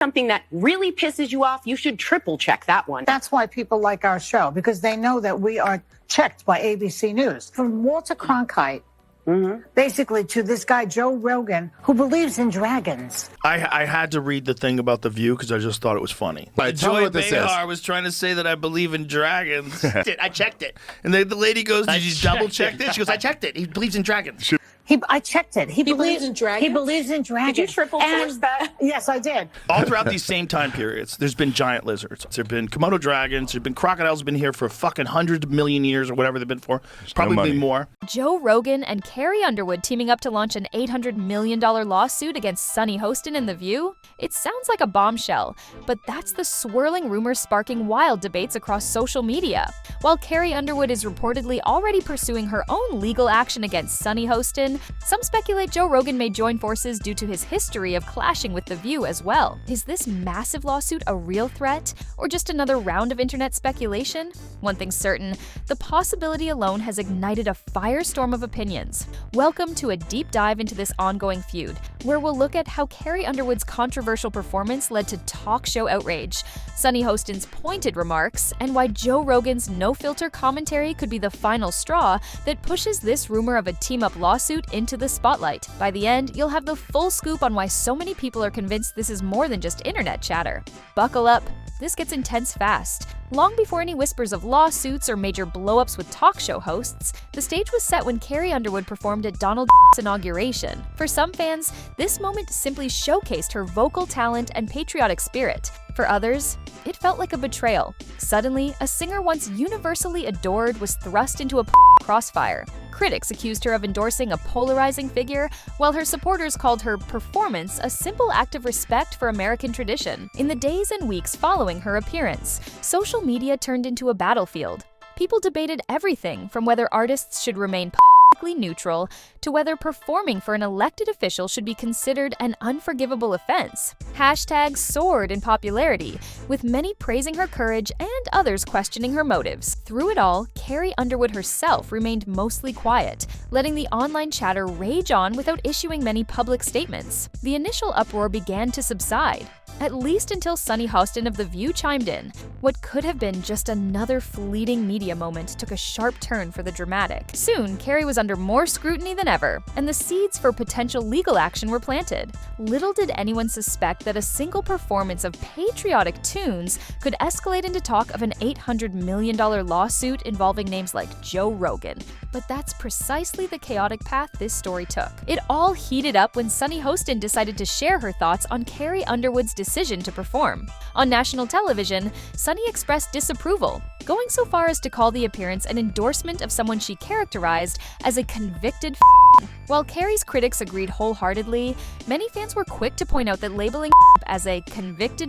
something that really pisses you off, you should triple check that one. That's why people like our show, because they know that we are checked by ABC News. From Walter Cronkite, basically, to this guy, Joe Rogan, who believes in dragons. I had to read the thing about The View because I just thought it was funny. Tell me what this is. Behar was trying to say that I believe in dragons. I checked it. And the lady goes, did you double check this? She goes, I checked it. He believes in dragons. I checked it. He believes in dragons? He believes in dragons. Did you triple source that? Yes, I did. All throughout these same time periods, there's been giant lizards. There have been Komodo dragons. There have been crocodiles have been here for fucking 100 million years or whatever they've been for. Probably more. Joe Rogan and Carrie Underwood teaming up to launch an $800 million lawsuit against Sunny Hostin and The View? It sounds like a bombshell, but that's the swirling rumor sparking wild debates across social media. While Carrie Underwood is reportedly already pursuing her own legal action against Sunny Hostin, some speculate Joe Rogan may join forces due to his history of clashing with The View as well. Is this massive lawsuit a real threat, or just another round of internet speculation? One thing's certain, the possibility alone has ignited a firestorm of opinions. Welcome to a deep dive into this ongoing feud, where we'll look at how Carrie Underwood's controversial performance led to talk show outrage, Sunny Hostin's pointed remarks, and why Joe Rogan's no-filter commentary could be the final straw that pushes this rumor of a team-up lawsuit into the spotlight. By the end, you'll have the full scoop on why so many people are convinced this is more than just internet chatter. Buckle up. This gets intense fast. Long before any whispers of lawsuits or major blow-ups with talk show hosts, the stage was set when Carrie Underwood performed at Donald Trump's inauguration. For some fans, this moment simply showcased her vocal talent and patriotic spirit. For others, it felt like a betrayal. Suddenly, a singer once universally adored was thrust into a crossfire. Critics accused her of endorsing a polarizing figure, while her supporters called her performance a simple act of respect for American tradition. In the days and weeks following her appearance, social media turned into a battlefield. People debated everything from whether artists should remain neutral to whether performing for an elected official should be considered an unforgivable offense. Hashtags soared in popularity, with many praising her courage and others questioning her motives. Through it all, Carrie Underwood herself remained mostly quiet, letting the online chatter rage on without issuing many public statements. The initial uproar began to subside, at least until Sunny Hostin of The View chimed in. What could have been just another fleeting media moment took a sharp turn for the dramatic. Soon, Carrie was under more scrutiny than ever, and the seeds for potential legal action were planted. Little did anyone suspect that a single performance of patriotic tunes could escalate into talk of an $800 million lawsuit involving names like Joe Rogan. But that's precisely the chaotic path this story took. It all heated up when Sunny Hostin decided to share her thoughts on Carrie Underwood's decision to perform. On national television, Sunny expressed disapproval, going so far as to call the appearance an endorsement of someone she characterized as a convicted While Carrie's critics agreed wholeheartedly, many fans were quick to point out that labeling as a convicted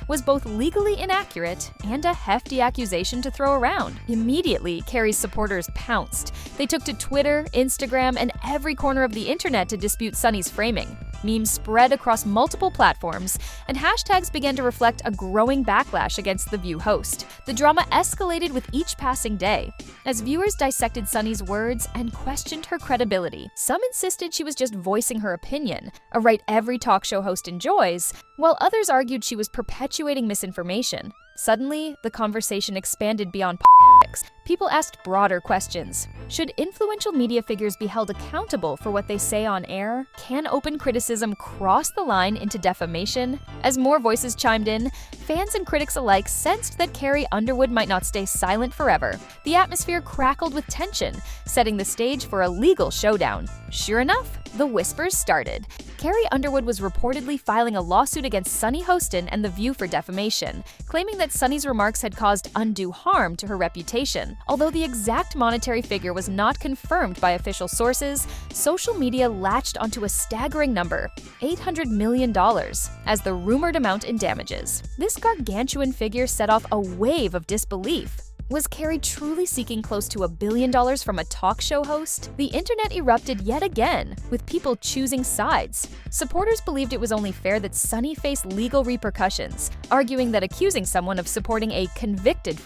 was both legally inaccurate and a hefty accusation to throw around. Immediately, Carrie's supporters pounced. They took to Twitter, Instagram, and every corner of the internet to dispute Sunny's framing. Memes spread across multiple platforms, and hashtags began to reflect a growing backlash against The View host. The drama escalated with each passing day, as viewers dissected Sunny's words and questioned her credibility. Some insisted she was just voicing her opinion, a right every talk show host enjoys, while others argued she was perpetuating misinformation. Suddenly, the conversation expanded beyond politics. People asked broader questions. Should influential media figures be held accountable for what they say on air? Can open criticism cross the line into defamation? As more voices chimed in, fans and critics alike sensed that Carrie Underwood might not stay silent forever. The atmosphere crackled with tension, setting the stage for a legal showdown. Sure enough, the whispers started. Carrie Underwood was reportedly filing a lawsuit against Sunny Hostin and The View for defamation, claiming that Sunny's remarks had caused undue harm to her reputation. Although the exact monetary figure was not confirmed by official sources, social media latched onto a staggering number, $800 million, as the rumored amount in damages. This gargantuan figure set off a wave of disbelief. Was Carrie truly seeking close to $1 billion from a talk show host? The internet erupted yet again, with people choosing sides. Supporters believed it was only fair that Sunny face legal repercussions, arguing that accusing someone of supporting a convicted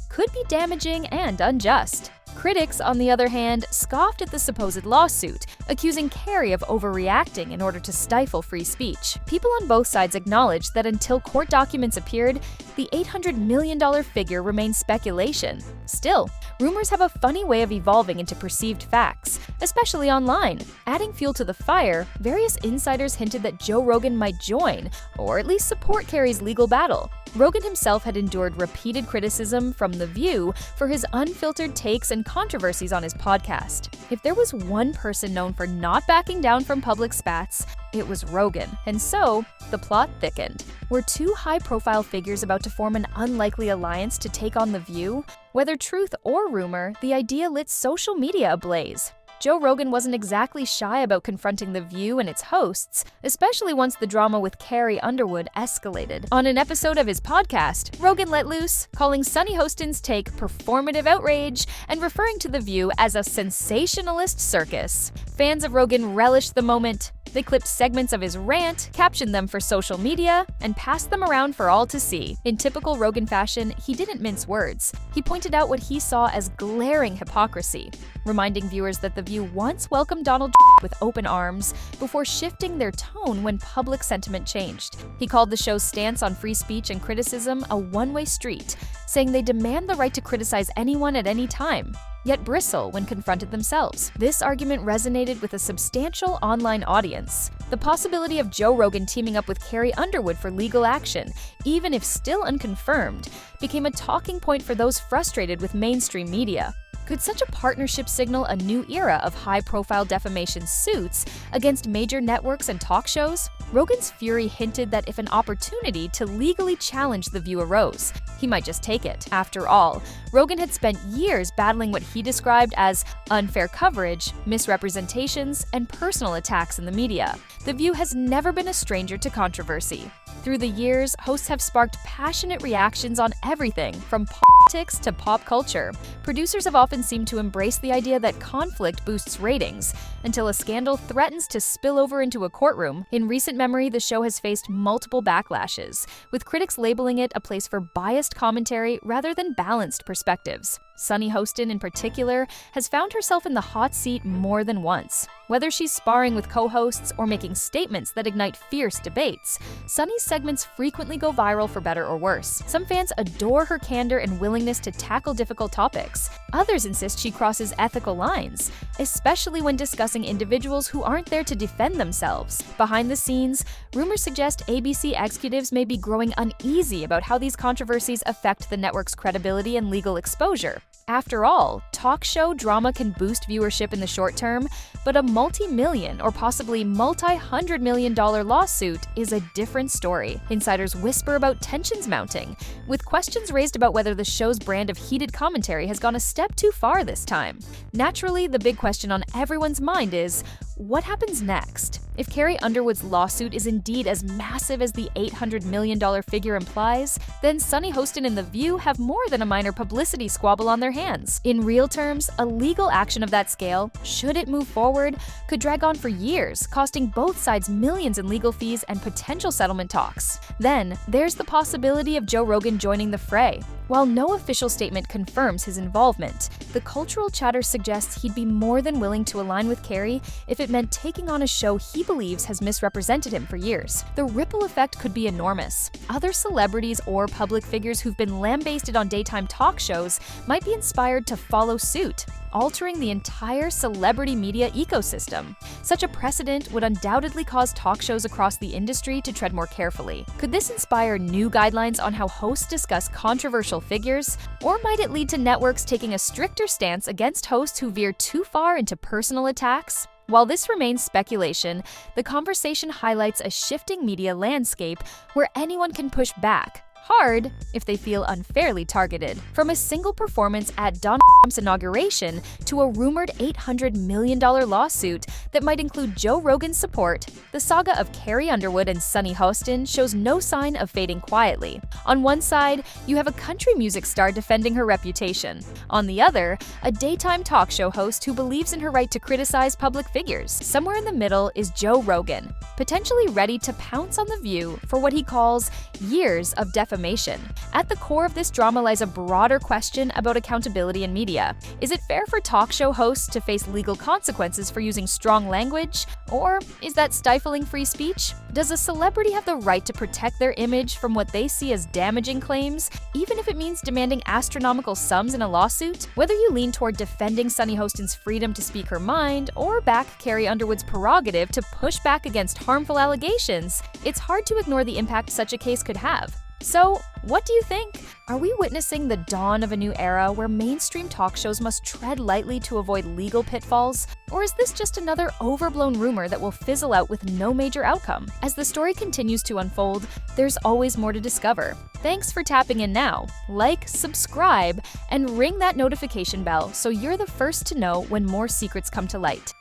could be damaging and unjust. Critics, on the other hand, scoffed at the supposed lawsuit, accusing Carrie of overreacting in order to stifle free speech. People on both sides acknowledged that until court documents appeared, the $800 million figure remained speculation. Still, rumors have a funny way of evolving into perceived facts, especially online. Adding fuel to the fire, various insiders hinted that Joe Rogan might join, or at least support Carrie's legal battle. Rogan himself had endured repeated criticism from The View for his unfiltered takes and controversies on his podcast. If there was one person known for not backing down from public spats, it was Rogan, and so the plot thickened. Were two high-profile figures about to form an unlikely alliance to take on The View? Whether truth or rumor, the idea lit social media ablaze. Joe Rogan wasn't exactly shy about confronting The View and its hosts, especially once the drama with Carrie Underwood escalated. On an episode of his podcast, Rogan let loose, calling Sunny Hostin's take performative outrage and referring to The View as a sensationalist circus. Fans of Rogan relished the moment. They clipped segments of his rant, captioned them for social media, and passed them around for all to see. In typical Rogan fashion, he didn't mince words. He pointed out what he saw as glaring hypocrisy, reminding viewers that The View once welcomed Donald with open arms before shifting their tone when public sentiment changed. He called the show's stance on free speech and criticism a one-way street, saying they demand the right to criticize anyone at any time, yet bristle when confronted themselves. This argument resonated with a substantial online audience. The possibility of Joe Rogan teaming up with Carrie Underwood for legal action, even if still unconfirmed, became a talking point for those frustrated with mainstream media. Could such a partnership signal a new era of high-profile defamation suits against major networks and talk shows? Rogan's fury hinted that if an opportunity to legally challenge The View arose, he might just take it. After all, Rogan had spent years battling what he described as unfair coverage, misrepresentations, and personal attacks in the media. The View has never been a stranger to controversy. Through the years, hosts have sparked passionate reactions on everything from politics to pop culture. Producers have often seemed to embrace the idea that conflict boosts ratings, until a scandal threatens to spill over into a courtroom. In recent memory, the show has faced multiple backlashes, with critics labeling it a place for biased commentary rather than balanced perspectives. Sunny Hostin, in particular, has found herself in the hot seat more than once. Whether she's sparring with co-hosts or making statements that ignite fierce debates, Sunny's segments frequently go viral for better or worse. Some fans adore her candor and willingness to tackle difficult topics. Others insist she crosses ethical lines, especially when discussing individuals who aren't there to defend themselves. Behind the scenes, rumors suggest ABC executives may be growing uneasy about how these controversies affect the network's credibility and legal exposure. After all, talk show drama can boost viewership in the short term, but a multi-million or possibly multi-hundred-million-dollar lawsuit is a different story. Insiders whisper about tensions mounting, with questions raised about whether the show's brand of heated commentary has gone a step too far this time. Naturally, the big question on everyone's mind is, what happens next? If Carrie Underwood's lawsuit is indeed as massive as the $800 million figure implies, then Sunny Hostin and The View have more than a minor publicity squabble on their hands. In real terms, a legal action of that scale, should it move forward, could drag on for years, costing both sides millions in legal fees and potential settlement talks. Then, there's the possibility of Joe Rogan joining the fray. While no official statement confirms his involvement, the cultural chatter suggests he'd be more than willing to align with Carrie if it meant taking on a show he believes has misrepresented him for years. The ripple effect could be enormous. Other celebrities or public figures who've been lambasted on daytime talk shows might be inspired to follow suit, altering the entire celebrity media ecosystem. Such a precedent would undoubtedly cause talk shows across the industry to tread more carefully. Could this inspire new guidelines on how hosts discuss controversial figures? Or might it lead to networks taking a stricter stance against hosts who veer too far into personal attacks? While this remains speculation, the conversation highlights a shifting media landscape where anyone can push back hard if they feel unfairly targeted. From a single performance at Donald Trump's inauguration to a rumored $800 million lawsuit that might include Joe Rogan's support, the saga of Carrie Underwood and Sunny Hostin shows no sign of fading quietly. On one side, you have a country music star defending her reputation. On the other, a daytime talk show host who believes in her right to criticize public figures. Somewhere in the middle is Joe Rogan, potentially ready to pounce on The View for what he calls years of defamation Defamation. At the core of this drama lies a broader question about accountability in media. Is it fair for talk show hosts to face legal consequences for using strong language? Or is that stifling free speech? Does a celebrity have the right to protect their image from what they see as damaging claims, even if it means demanding astronomical sums in a lawsuit? Whether you lean toward defending Sunny Hostin's freedom to speak her mind or back Carrie Underwood's prerogative to push back against harmful allegations, it's hard to ignore the impact such a case could have. So, what do you think? Are we witnessing the dawn of a new era where mainstream talk shows must tread lightly to avoid legal pitfalls? Or is this just another overblown rumor that will fizzle out with no major outcome? As the story continues to unfold, there's always more to discover. Thanks for tapping in now. Like, subscribe, and ring that notification bell so you're the first to know when more secrets come to light.